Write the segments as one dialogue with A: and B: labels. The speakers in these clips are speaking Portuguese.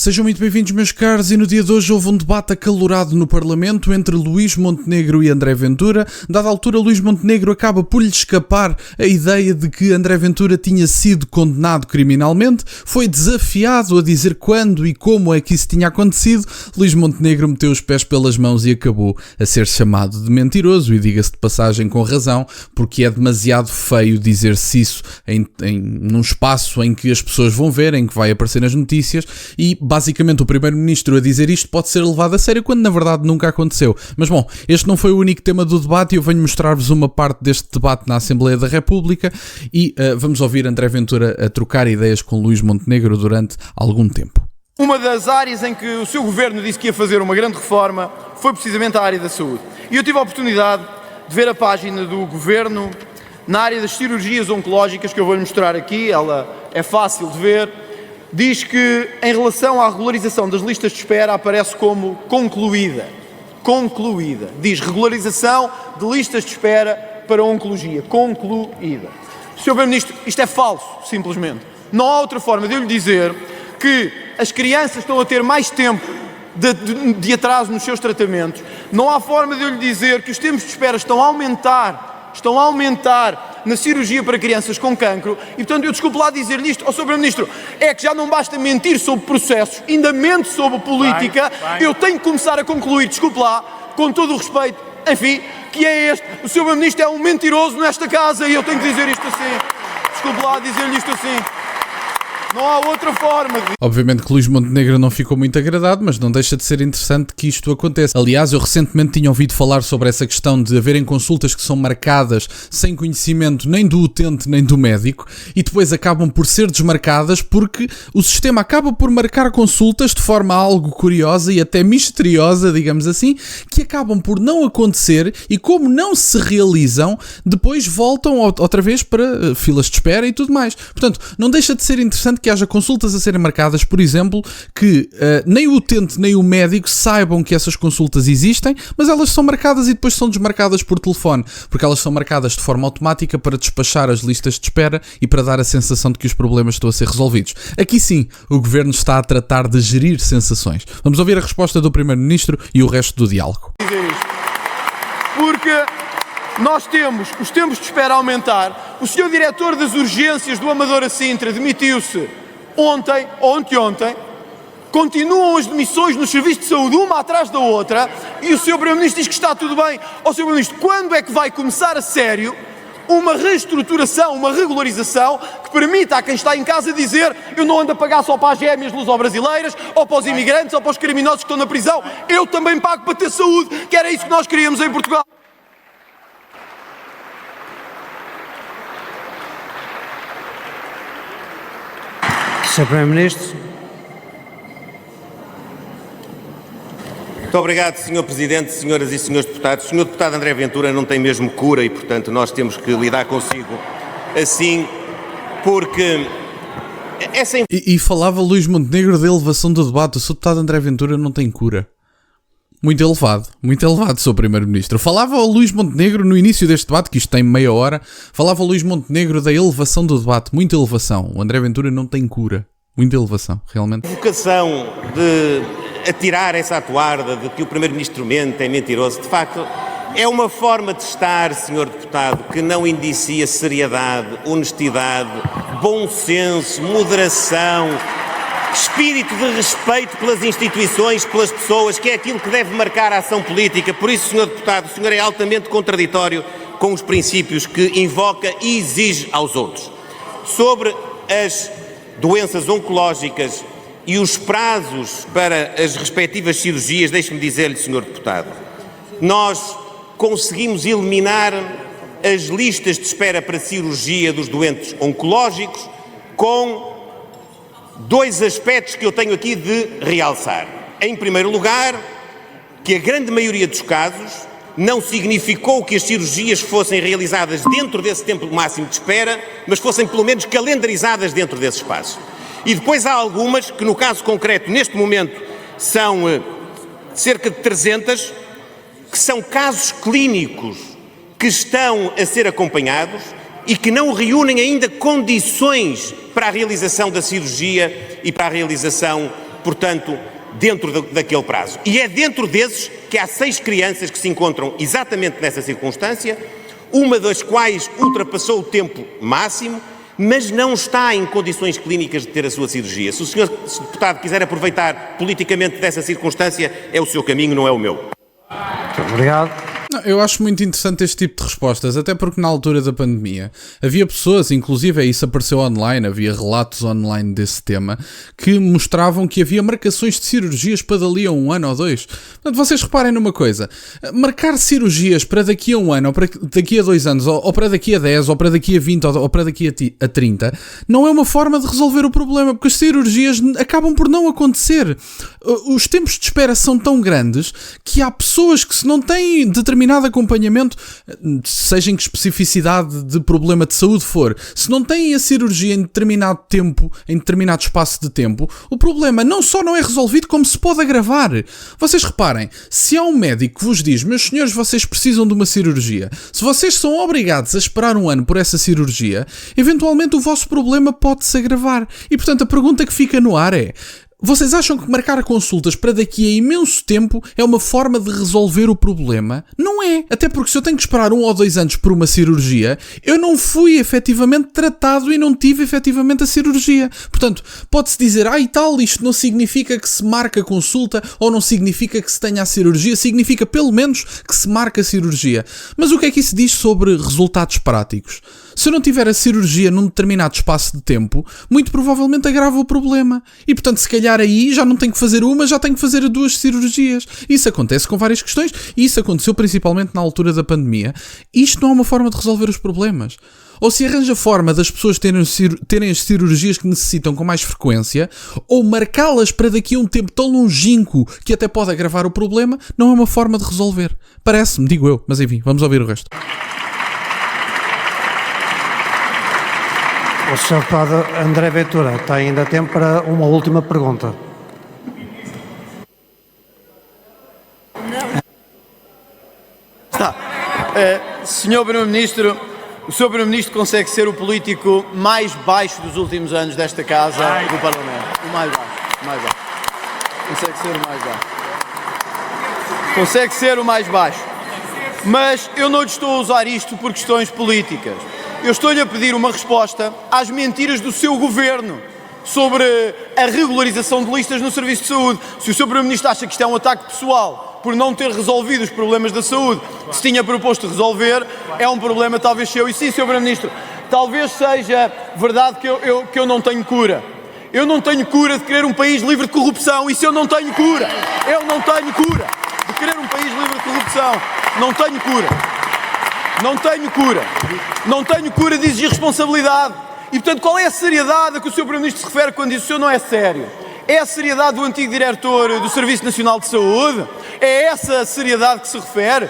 A: Sejam muito bem-vindos, meus caros, e no dia de hoje houve um debate acalorado no Parlamento entre Luís Montenegro e André Ventura. Dada a altura, Luís Montenegro acaba por lhe escapar a ideia de que André Ventura tinha sido condenado criminalmente, foi desafiado a dizer quando e como é que isso tinha acontecido. Luís Montenegro meteu os pés pelas mãos e acabou a ser chamado de mentiroso, e diga-se de passagem com razão, porque é demasiado feio dizer-se isso num espaço em que as pessoas vão ver, em que vai aparecer nas notícias, e basicamente o primeiro-ministro a dizer isto pode ser levado a sério quando na verdade nunca aconteceu. Mas bom, este não foi o único tema do debate e eu venho mostrar-vos uma parte deste debate na Assembleia da República e vamos ouvir André Ventura a trocar ideias com Luís Montenegro durante algum tempo.
B: Uma das áreas em que o seu governo disse que ia fazer uma grande reforma foi precisamente a área da saúde. E eu tive a oportunidade de ver a página do governo na área das cirurgias oncológicas, que eu vou-lhe mostrar aqui, ela é fácil de ver. Diz que, em relação à regularização das listas de espera, aparece como concluída. Concluída. Diz regularização de listas de espera para oncologia. Concluída. Sr. Primeiro-Ministro, isto é falso, simplesmente. Não há outra forma de eu lhe dizer que as crianças estão a ter mais tempo de atraso nos seus tratamentos. Não há forma de eu lhe dizer que os tempos de espera estão a aumentar na cirurgia para crianças com cancro e, portanto, eu desculpo lá dizer-lhe isto, Sr. Primeiro-Ministro, é que já não basta mentir sobre processos, ainda mente sobre política, eu tenho que começar a concluir, desculpe lá, com todo o respeito, enfim, que é este, o Sr. Primeiro-Ministro é um mentiroso nesta casa e eu tenho que dizer isto assim, desculpe lá dizer-lhe isto assim. Não há outra forma.
A: Obviamente que Luís Montenegro não ficou muito agradado, mas não deixa de ser interessante que isto aconteça. Aliás, eu recentemente tinha ouvido falar sobre essa questão de haverem consultas que são marcadas sem conhecimento nem do utente nem do médico e depois acabam por ser desmarcadas porque o sistema acaba por marcar consultas de forma algo curiosa e até misteriosa, digamos assim, que acabam por não acontecer e, como não se realizam, depois voltam outra vez para filas de espera e tudo mais. Portanto, não deixa de ser interessante que haja consultas a serem marcadas, por exemplo, que nem o utente nem o médico saibam que essas consultas existem, mas elas são marcadas e depois são desmarcadas por telefone, porque elas são marcadas de forma automática para despachar as listas de espera e para dar a sensação de que os problemas estão a ser resolvidos. Aqui sim, o Governo está a tratar de gerir sensações. Vamos ouvir a resposta do Primeiro-Ministro e o resto do diálogo.
B: Porque nós temos os tempos de espera a aumentar. O senhor diretor das urgências do Amadora Sintra demitiu-se ontem ou anteontem. Continuam as demissões nos serviços de saúde, uma atrás da outra, e o senhor Primeiro-Ministro diz que está tudo bem. Ó, senhor Primeiro-Ministro, quando é que vai começar a sério uma reestruturação, uma regularização que permita a quem está em casa dizer: eu não ando a pagar só para as gêmeas luso-brasileiras, ou para os imigrantes, ou para os criminosos que estão na prisão, eu também pago para ter saúde, que era isso que nós queríamos em Portugal.
C: Sr. Primeiro-Ministro.
D: Muito obrigado, Sr. Presidente, senhoras e senhores deputados. O Sr. Deputado André Ventura não tem mesmo cura e, portanto, nós temos que lidar consigo assim, porque essa...
A: E falava Luís Montenegro da elevação do debate. O Sr. Deputado André Ventura não tem cura. Muito elevado, Sr. Primeiro-Ministro. Falava o Luís Montenegro no início deste debate, que isto tem meia hora, falava o Luís Montenegro da elevação do debate. Muita elevação. O André Ventura não tem cura. Muita elevação, realmente.
D: A vocação de atirar essa atuarda de que o Primeiro-Ministro mente, é mentiroso, de facto, é uma forma de estar, Sr. Deputado, que não indicia seriedade, honestidade, bom senso, moderação, espírito de respeito pelas instituições, pelas pessoas, que é aquilo que deve marcar a ação política. Por isso, Sr. Deputado, o senhor é altamente contraditório com os princípios que invoca e exige aos outros. Sobre as doenças oncológicas e os prazos para as respectivas cirurgias, deixe-me dizer-lhe, Sr. Deputado, nós conseguimos eliminar as listas de espera para cirurgia dos doentes oncológicos com dois aspectos que eu tenho aqui de realçar. Em primeiro lugar, que a grande maioria dos casos não significou que as cirurgias fossem realizadas dentro desse tempo máximo de espera, mas fossem pelo menos calendarizadas dentro desse espaço. E depois há algumas que, no caso concreto, neste momento, são cerca de 300, que são casos clínicos que estão a ser acompanhados e que não reúnem ainda condições para a realização da cirurgia e para a realização portanto, dentro daquele prazo. E é dentro desses que há 6 crianças que se encontram exatamente nessa circunstância, uma das quais ultrapassou o tempo máximo, mas não está em condições clínicas de ter a sua cirurgia. Se o senhor deputado quiser aproveitar politicamente dessa circunstância, é o seu caminho, não é o meu.
C: Muito obrigado.
A: Não, eu acho muito interessante este tipo de respostas, até porque na altura da pandemia havia pessoas, inclusive isso apareceu online, havia relatos online desse tema, que mostravam que havia marcações de cirurgias para dali a 1 ano ou 2. Portanto, vocês reparem numa coisa, marcar cirurgias para daqui a 1 ano, ou para daqui a 2 anos, ou para daqui a 10, ou para daqui a 20, ou para daqui a 30, não é uma forma de resolver o problema, porque as cirurgias acabam por não acontecer. Os tempos de espera são tão grandes que há pessoas que, se não têm determinado acompanhamento, seja em que especificidade de problema de saúde for, se não têm a cirurgia em determinado tempo, em determinado espaço de tempo, o problema não só não é resolvido, como se pode agravar. Vocês reparem, se há um médico que vos diz: meus senhores, vocês precisam de uma cirurgia, se vocês são obrigados a esperar 1 ano por essa cirurgia, eventualmente o vosso problema pode-se agravar. E portanto a pergunta que fica no ar é: vocês acham que marcar consultas para daqui a imenso tempo é uma forma de resolver o problema? Não é. Até porque se eu tenho que esperar 1 ou 2 anos por uma cirurgia, eu não fui efetivamente tratado e não tive efetivamente a cirurgia. Portanto, pode-se dizer: e tal, isto não significa que se marca a consulta ou não significa que se tenha a cirurgia, significa pelo menos que se marca a cirurgia. Mas o que é que isso diz sobre resultados práticos? Se eu não tiver a cirurgia num determinado espaço de tempo, muito provavelmente agrava o problema. E portanto, se calhar aí já não tenho que fazer uma, já tenho que fazer 2 cirurgias. Isso acontece com várias questões e isso aconteceu principalmente na altura da pandemia. Isto não é uma forma de resolver os problemas. Ou se arranja forma das pessoas terem as cirurgias que necessitam com mais frequência, ou marcá-las para daqui a um tempo tão longínquo que até pode agravar o problema, não é uma forma de resolver. Parece-me, digo eu. Mas enfim, vamos ouvir o resto.
C: O Sr. Deputado André Ventura tem ainda tempo para uma última pergunta.
B: Está. Senhor Primeiro-Ministro, o Sr. Primeiro-Ministro consegue ser o político mais baixo dos últimos anos desta Casa do Parlamento. O mais baixo. Consegue ser o mais baixo. Consegue ser o mais baixo. Mas eu não lhe estou a usar isto por questões políticas. Eu estou-lhe a pedir uma resposta às mentiras do seu governo sobre a regularização de listas no Serviço de Saúde. Se o Sr. Primeiro-Ministro acha que isto é um ataque pessoal por não ter resolvido os problemas da saúde que se tinha proposto resolver, é um problema talvez seu. E sim, Sr. Primeiro-Ministro, talvez seja verdade que eu não tenho cura. Eu não tenho cura de querer um país livre de corrupção. Isso eu não tenho cura. Eu não tenho cura de querer um país livre de corrupção. Não tenho cura. Não tenho cura. Não tenho cura de exigir responsabilidade. E, portanto, qual é a seriedade a que o Sr. Primeiro-Ministro se refere quando diz: o senhor não é sério? É a seriedade do antigo diretor do Serviço Nacional de Saúde? É essa a seriedade que se refere?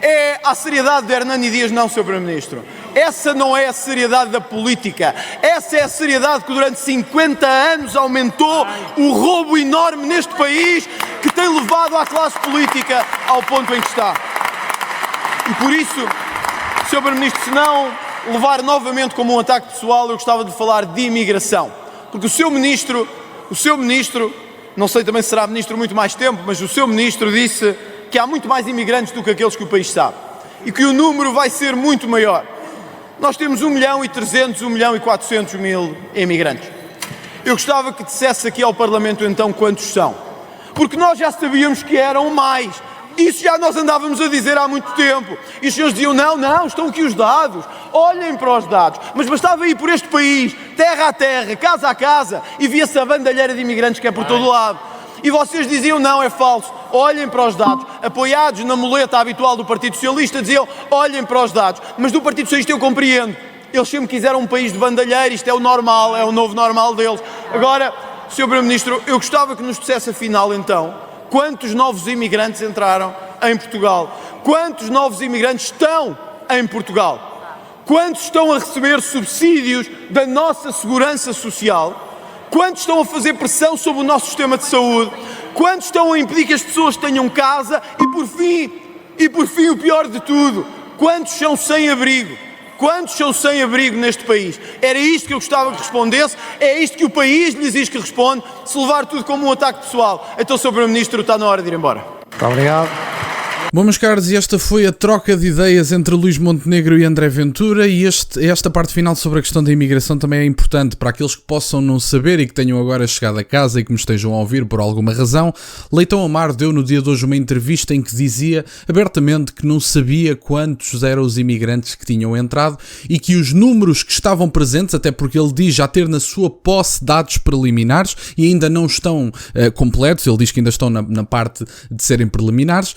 B: É a seriedade de Hernani Dias? Não, Sr. Primeiro-Ministro. Essa não é a seriedade da política. Essa é a seriedade que durante 50 anos aumentou o roubo enorme neste país, que tem levado a classe política ao ponto em que está. E por isso, Sr. Primeiro-Ministro, se não levar novamente como um ataque pessoal, eu gostava de falar de imigração. Porque o seu Ministro, não sei também se será Ministro muito mais tempo, mas o seu Ministro disse que há muito mais imigrantes do que aqueles que o país sabe. E que o número vai ser muito maior. Nós temos 1.300.000, 1.400.000 imigrantes. Eu gostava que dissesse aqui ao Parlamento então quantos são. Porque nós já sabíamos que eram mais. Isso já nós andávamos a dizer há muito tempo. E os senhores diziam: não, estão aqui os dados, olhem para os dados. Mas bastava ir por este país, terra a terra, casa a casa, e via-se a bandalheira de imigrantes que é por todo lado. E vocês diziam: não, é falso, olhem para os dados. Apoiados na muleta habitual do Partido Socialista, diziam: olhem para os dados. Mas do Partido Socialista eu compreendo. Eles sempre quiseram um país de bandalheira, isto é o normal, é o novo normal deles. Agora, Sr. Primeiro-Ministro, eu gostava que nos dissesse afinal então quantos novos imigrantes entraram em Portugal? Quantos novos imigrantes estão em Portugal? Quantos estão a receber subsídios da nossa segurança social? Quantos estão a fazer pressão sobre o nosso sistema de saúde? Quantos estão a impedir que as pessoas tenham casa? E por fim, o pior de tudo, quantos são sem abrigo? Quantos são sem-abrigo neste país? Era isto que eu gostava que respondesse, é isto que o país lhe exige que responda, se levar tudo como um ataque pessoal. Então, Sr. Primeiro-Ministro, está na hora de ir embora.
C: Muito obrigado.
A: Bom, meus caros, e esta foi a troca de ideias entre Luís Montenegro e André Ventura, e esta parte final sobre a questão da imigração também é importante para aqueles que possam não saber e que tenham agora chegado a casa e que me estejam a ouvir por alguma razão. Leitão Amar deu no dia de hoje uma entrevista em que dizia abertamente que não sabia quantos eram os imigrantes que tinham entrado e que os números que estavam presentes, até porque ele diz já ter na sua posse dados preliminares e ainda não estão completos, ele diz que ainda estão na parte de serem preliminares.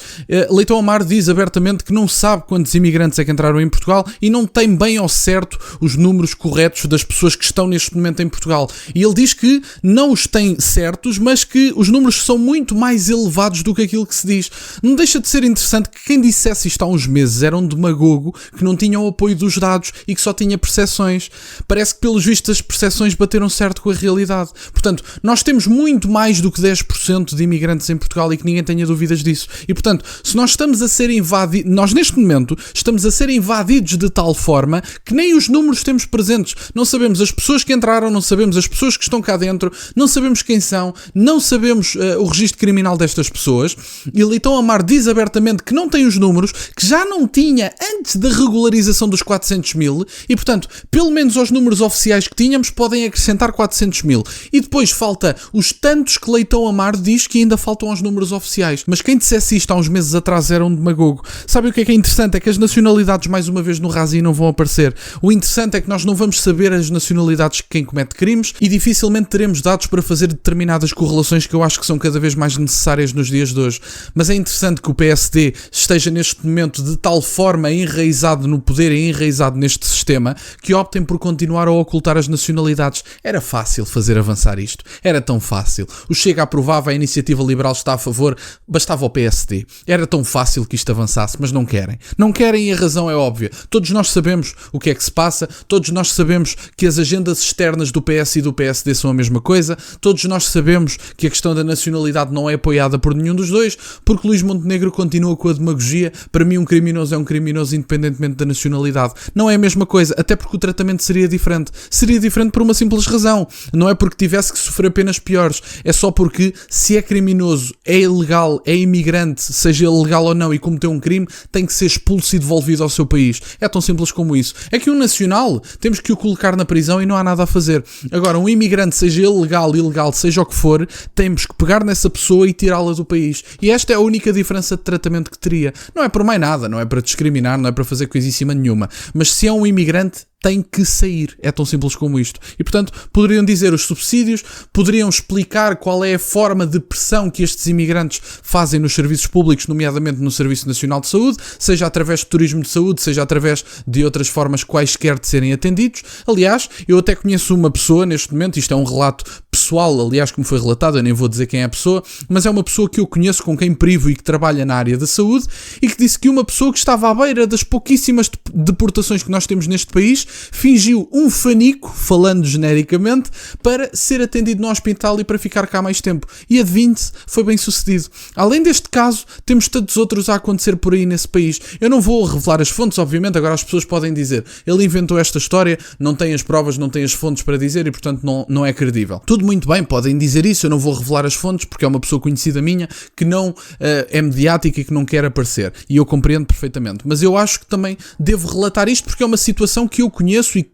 A: Leitão Amar diz abertamente que não sabe quantos imigrantes é que entraram em Portugal e não tem bem ao certo os números corretos das pessoas que estão neste momento em Portugal. E ele diz que não os tem certos, mas que os números são muito mais elevados do que aquilo que se diz. Não deixa de ser interessante que quem dissesse isto há uns meses era um demagogo que não tinha o apoio dos dados e que só tinha percepções. Parece que, pelos vistos, as percepções bateram certo com a realidade. Portanto, nós temos muito mais do que 10% de imigrantes em Portugal e que ninguém tenha dúvidas disso. E, portanto, se nós estamos a ser invadidos, nós neste momento estamos a ser invadidos de tal forma que nem os números temos presentes. Não sabemos as pessoas que entraram, não sabemos as pessoas que estão cá dentro, não sabemos quem são, não sabemos o registro criminal destas pessoas. E Leitão Amar diz abertamente que não tem os números, que já não tinha antes da regularização dos 400 mil e, portanto, pelo menos aos números oficiais que tínhamos podem acrescentar 400 mil. E depois falta os tantos que Leitão Amar diz que ainda faltam aos números oficiais. Mas quem dissesse isto há uns meses atrás era um demagogo. Sabe o que é interessante? É que as nacionalidades mais uma vez no Razi não vão aparecer. O interessante é que nós não vamos saber as nacionalidades de quem comete crimes e dificilmente teremos dados para fazer determinadas correlações que eu acho que são cada vez mais necessárias nos dias de hoje. Mas é interessante que o PSD esteja neste momento de tal forma enraizado no poder e enraizado neste sistema que optem por continuar a ocultar as nacionalidades. Era fácil fazer avançar isto. Era tão fácil. O Chega aprovava, a Iniciativa Liberal está a favor, bastava o PSD. Era tão fácil que isto avançasse, mas não querem. Não querem e a razão é óbvia. Todos nós sabemos o que é que se passa, todos nós sabemos que as agendas externas do PS e do PSD são a mesma coisa, todos nós sabemos que a questão da nacionalidade não é apoiada por nenhum dos dois, porque Luís Montenegro continua com a demagogia. Para mim um criminoso é um criminoso independentemente da nacionalidade. Não é a mesma coisa, até porque o tratamento seria diferente. Seria diferente por uma simples razão. Não é porque tivesse que sofrer penas piores, é só porque se é criminoso, é ilegal, é imigrante, seja ele legal ou não e cometeu um crime, tem que ser expulso e devolvido ao seu país. É tão simples como isso. É que um nacional, temos que o colocar na prisão e não há nada a fazer. Agora, um imigrante, seja ele legal, ilegal, seja o que for, temos que pegar nessa pessoa e tirá-la do país. E esta é a única diferença de tratamento que teria. Não é por mais nada, não é para discriminar, não é para fazer coisíssima nenhuma. Mas se é um imigrante, tem que sair. É tão simples como isto. E, portanto, poderiam dizer os subsídios, poderiam explicar qual é a forma de pressão que estes imigrantes fazem nos serviços públicos, nomeadamente no Serviço Nacional de Saúde, seja através de turismo de saúde, seja através de outras formas quaisquer de serem atendidos. Aliás, eu até conheço uma pessoa neste momento, isto é um relato pessoal, aliás, que me foi relatado, eu nem vou dizer quem é a pessoa, mas é uma pessoa que eu conheço, com quem privo e que trabalha na área da saúde, e que disse que uma pessoa que estava à beira das pouquíssimas deportações que nós temos neste país, fingiu um fanico, falando genericamente, para ser atendido no hospital e para ficar cá mais tempo. E adivinhe-se, foi bem sucedido. Além deste caso, temos tantos outros a acontecer por aí nesse país. Eu não vou revelar as fontes, obviamente, agora as pessoas podem dizer, ele inventou esta história, não tem as provas, não tem as fontes para dizer e, portanto, não é credível. Tudo muito bem, podem dizer isso, eu não vou revelar as fontes porque é uma pessoa conhecida minha que não é mediática e que não quer aparecer. E eu compreendo perfeitamente. Mas eu acho que também devo relatar isto porque é uma situação que eu conheço e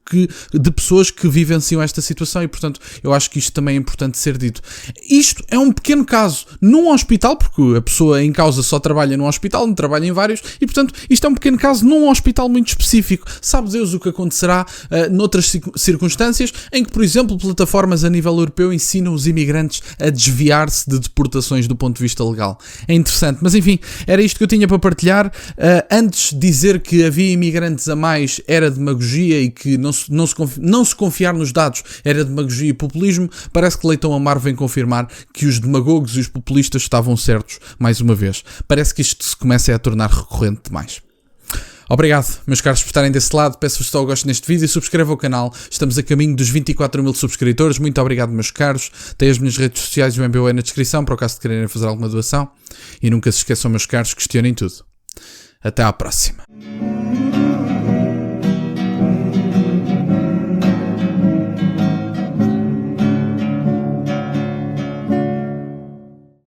A: de pessoas que vivenciam esta situação e, portanto, eu acho que isto também é importante ser dito. Isto é um pequeno caso num hospital, porque a pessoa em causa só trabalha num hospital, não trabalha em vários, e, portanto, isto é um pequeno caso num hospital muito específico. Sabe Deus o que acontecerá noutras circunstâncias em que, por exemplo, plataformas a nível europeu ensinam os imigrantes a desviar-se de deportações do ponto de vista legal. É interessante, mas enfim, era isto que eu tinha para partilhar. Antes dizer que havia imigrantes a mais era demagogia e que não se confiar nos dados era demagogia e populismo, parece que Leitão Amar vem confirmar que os demagogos e os populistas estavam certos mais uma vez. Parece que isto se começa a tornar recorrente demais. Obrigado, meus caros, por estarem desse lado. Peço-vos só o gosto neste vídeo e subscrevam o canal. Estamos a caminho dos 24 mil subscritores. Muito obrigado, meus caros. Tem as minhas redes sociais e o MBA na descrição, para o caso de quererem fazer alguma doação. E nunca se esqueçam, meus caros, questionem tudo. Até à próxima.